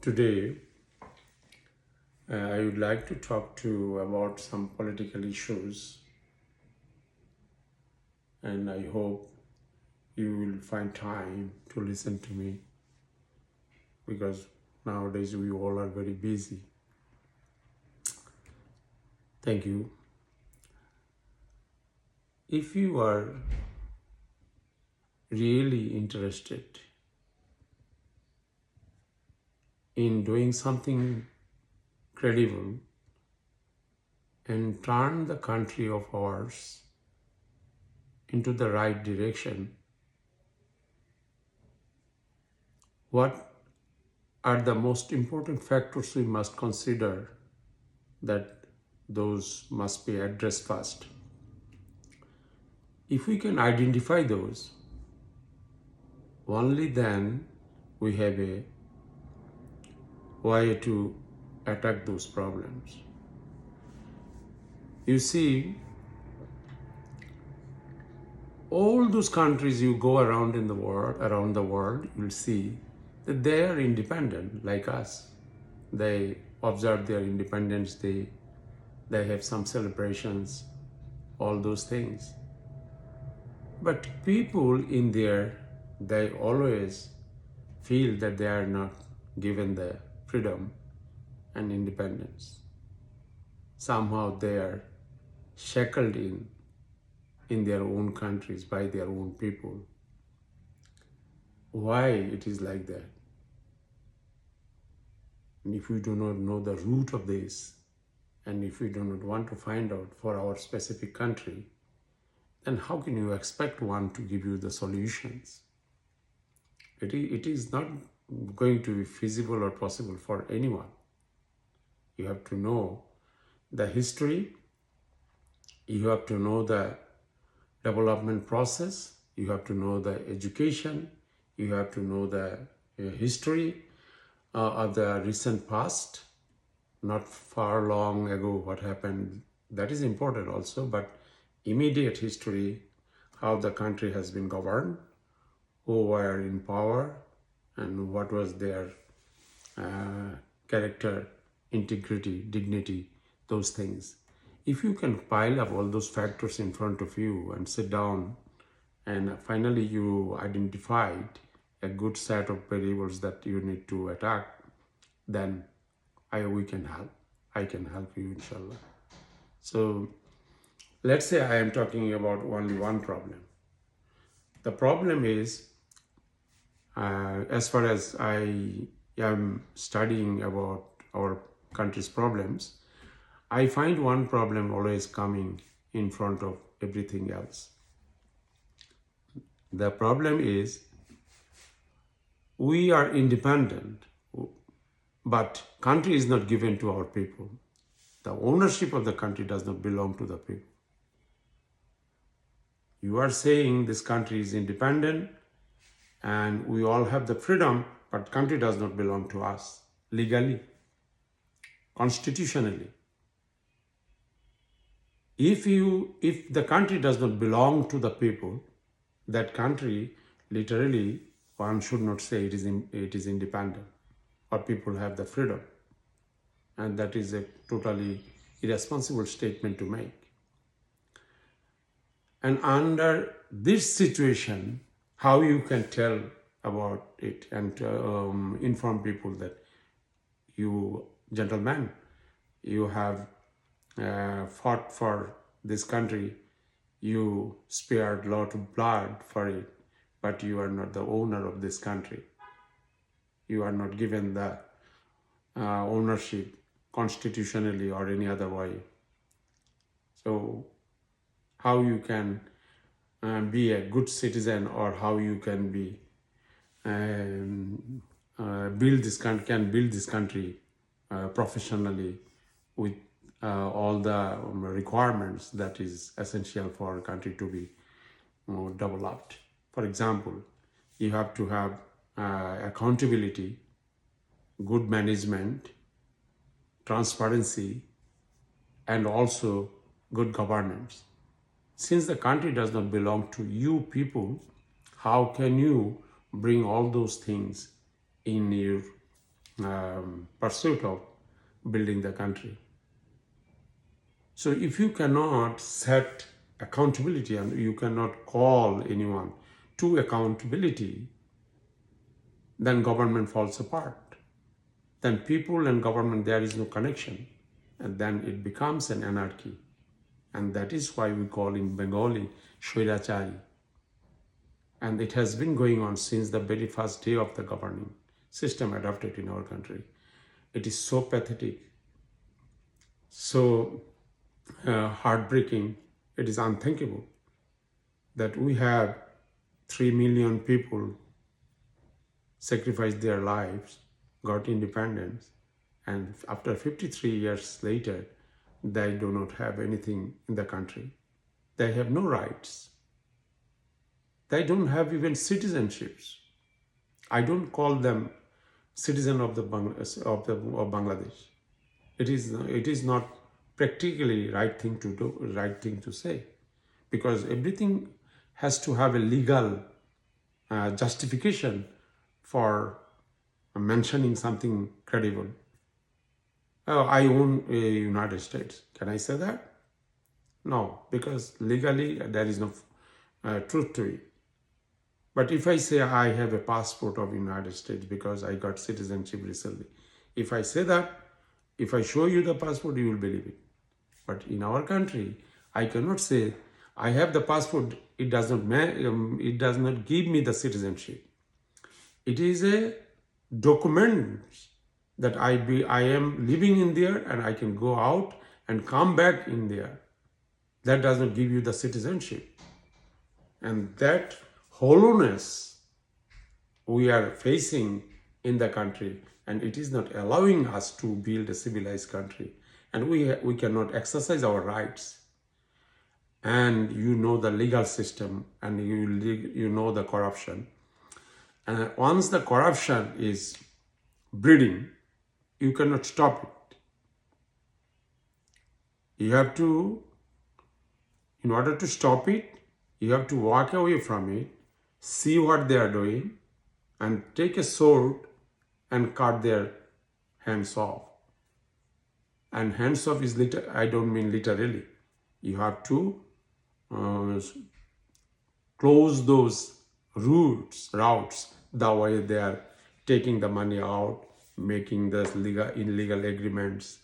Today, I would like to talk to you about some political issues, and I hope you will find time to listen to me because nowadays we all are very busy. Thank you. If you are really interested in doing something credible and turn the country of ours into the right direction, what are the most important factors we must consider that those must be addressed first? If we can identify those, only then we have a way to attack those problems. You see, all those countries you go around the world, you'll see that they are independent like us. They observe their independence day, they have some celebrations, all those things. But people in there, they always feel that they are not given the freedom and independence. Somehow they are shackled in their own countries by their own people. Why it is like that? And if we do not know the root of this, and if we do not want to find out for our specific country, then how can you expect one to give you the solutions? It is not going to be feasible or possible for anyone. You have to know the history, you have to know the development process, you have to know the education, you have to know the history of the recent past, not far long ago what happened. That is important also, but immediate history, how the country has been governed, who were in power, and what was their character, integrity, dignity, those things. If you can pile up all those factors in front of you and sit down and finally you identified a good set of variables that you need to attack, then we can help. I can help you, inshallah. So let's say I am talking about only one problem. The problem is, as far as I am studying about our country's problems, I find one problem always coming in front of everything else. The problem is we are independent, but country is not given to our people. The ownership of the country does not belong to the people. You are saying this country is independent and we all have the freedom, but country does not belong to us legally, constitutionally. If the country does not belong to the people, that country literally, one should not say it is independent or people have the freedom. And that is a totally irresponsible statement to make. And under this situation, how you can tell about it and inform people that you, gentlemen, you have fought for this country, you spared a lot of blood for it, but you are not the owner of this country. You are not given the ownership constitutionally or any other way. So how you can be a good citizen, or how you can be build this country professionally with all the requirements that is essential for a country to be developed. For example, you have to have accountability, good management, transparency, and also good governance. Since the country does not belong to you people, how can you bring all those things in your pursuit of building the country. So if you cannot set accountability and you cannot call anyone to accountability, then government falls apart. Then people and government, there is no connection. And then it becomes an anarchy. And that is why we call in Bengali Shoirachari. And it has been going on since the very first day of the governing system adopted in our country. It is so pathetic, so heartbreaking, it is unthinkable that we have 3 million people sacrificed their lives, got independence, and after 53 years later, they do not have anything in the country. They have no rights. They don't have even citizenships. I don't call them citizen of Bangladesh. It is not practically right thing to do, right thing to say, because everything has to have a legal justification for mentioning something credible. Oh, I own a United States. Can I say that? No, because legally there is no truth to it. But if I say I have a passport of United States because I got citizenship recently, if I say that, if I show you the passport, you will believe it. But in our country, I cannot say I have the passport. It does not give me the citizenship. It is a document that I am living in there and I can go out and come back in there. That does not give you the citizenship. And that hollowness we are facing in the country, and it is not allowing us to build a civilized country, and we cannot exercise our rights. And you know the legal system, and you know the corruption. And once the corruption is breeding, you cannot stop it. You have to, in order to stop it, you have to walk away from it, see what they are doing, and take a sword and cut their hands off. And hands off is I don't mean literally. You have to close those routes, the way they are taking the money out, making the illegal agreements,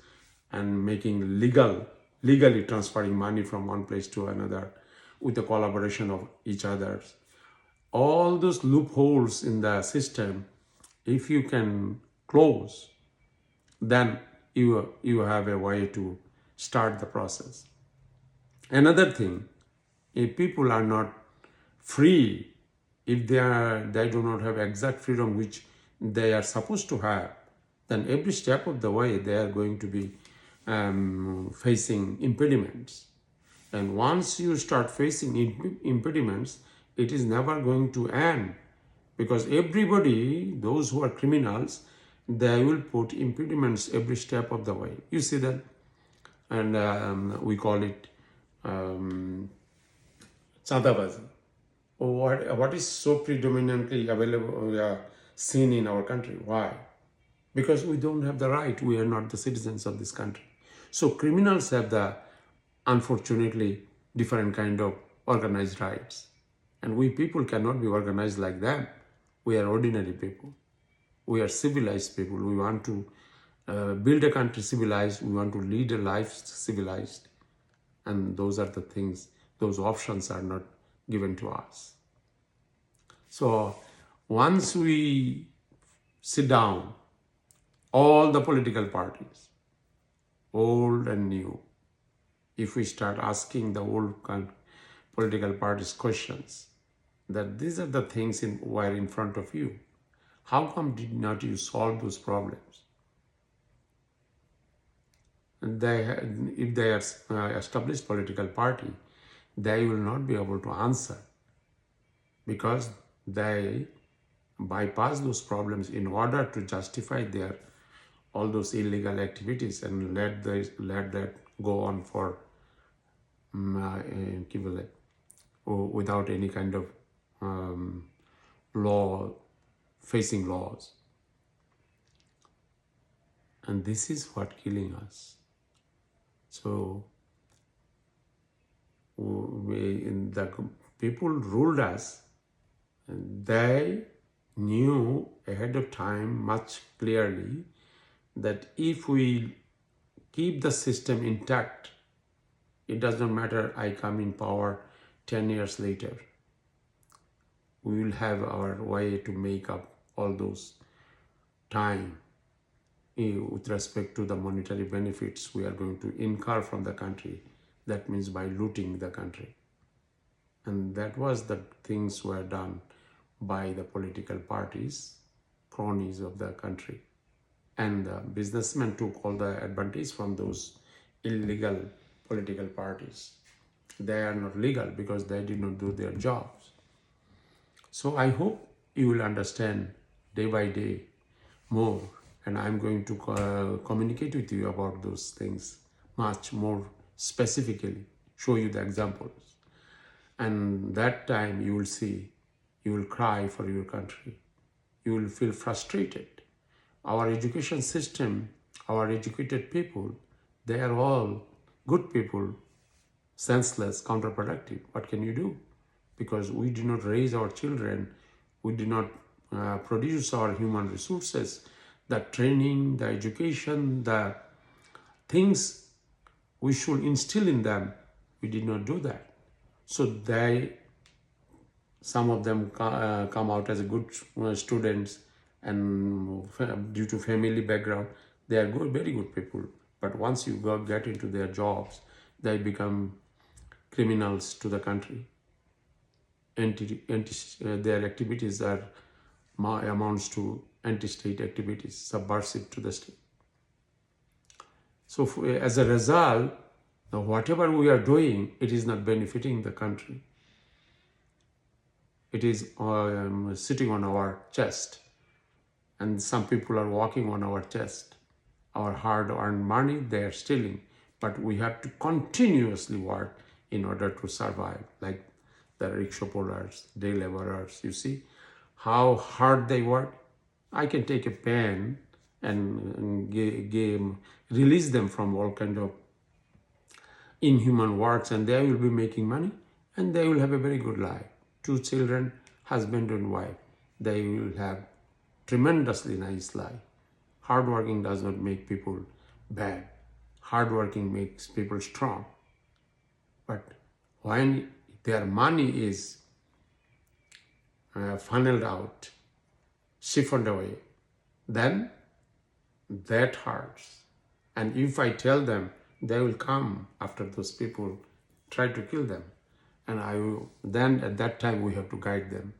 and making legally transferring money from one place to another with the collaboration of each other. All those loopholes in the system, if you can close, then you have a way to start the process. Another thing, if people are not free, if they do not have exact freedom which they are supposed to have, then every step of the way they are going to be facing impediments. And once you start facing impediments, it is never going to end, because everybody, those who are criminals, they will put impediments every step of the way. You see that? And we call it Chandabazi. What is so predominantly available, seen in our country? Why? Because we don't have the right. We are not the citizens of this country. So criminals have the, unfortunately, different kind of organized rights. And we people cannot be organized like them. We are ordinary people. We are civilized people. We want to build a country civilized. We want to lead a life civilized. And those are the things, those options are not given to us. So once we sit down, all the political parties, old and new, if we start asking the old political parties questions, that these are the things were in front of you. How come did not you solve those problems? And if they are established political party, they will not be able to answer, because they bypass those problems in order to justify their all those illegal activities and let that go on for without any kind of law, facing laws. And this is what killing us. So the people ruled us, and they knew ahead of time much clearly that if we keep the system intact, it doesn't matter I come in power 10 years later. We will have our way to make up all those time with respect to the monetary benefits we are going to incur from the country. That means by looting the country. And that was the things were done by the political parties, cronies of the country. And the businessmen took all the advantage from those illegal political parties. They are not legal because they did not do their jobs. So I hope you will understand day by day more, and I'm going to communicate with you about those things much more specifically, show you the examples. And that time you will see, you will cry for your country. You will feel frustrated. Our education system, our educated people, they are all good people, senseless, counterproductive. What can you do? Because we do not raise our children, we do not produce our human resources, the training, the education, the things we should instill in them, we did not do that. So some of them come out as good students, and due to family background, they are good, very good people. But once you get into their jobs, they become criminals to the country. Their activities are amounts to anti-state activities, subversive to the state. So as a result, whatever we are doing, it is not benefiting the country. It is sitting on our chest, and some people are walking on our chest. Our hard-earned money they are stealing, but we have to continuously work in order to survive, like the rickshaw pullers, day laborers. You see how hard they work. I can take a pen and release them from all kind of inhuman works, and they will be making money, and they will have a very good life. 2 children, husband and wife. They will have tremendously nice life. Hardworking does not make people bad. Hardworking makes people strong. But when their money is funneled out, siphoned away, then that hurts. And if I tell them, they will come after those people, try to kill them. And then at that time we have to guide them,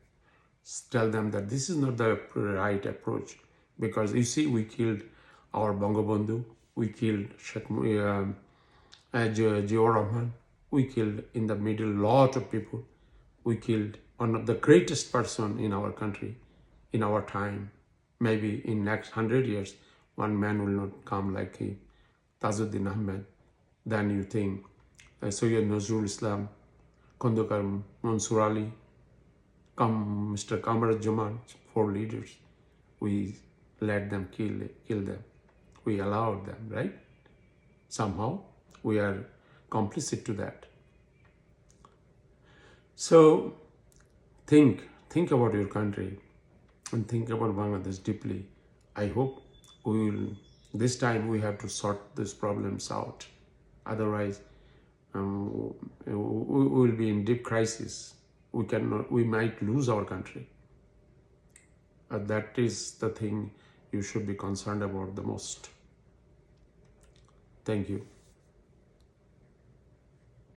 tell them that this is not the right approach. Because you see, we killed our Bangabandhu, we killed Sheikh Ziaur Rahman, we killed in the middle lot of people. We killed one of the greatest person in our country, in our time. Maybe in next 100 years, one man will not come like him, Tajuddin Ahmed. Then you think Sayyid Nazrul Islam, Khandakar Mansur Ali, Mr. Kamar Jaman, 4 leaders. We let them kill them. We allowed them, right? Somehow we are complicit to that. So think about your country and think about Bangladesh deeply. I hope this time we have to sort these problems out. Otherwise, we will be in deep crisis. We might lose our country. That is the thing you should be concerned about the most. Thank you.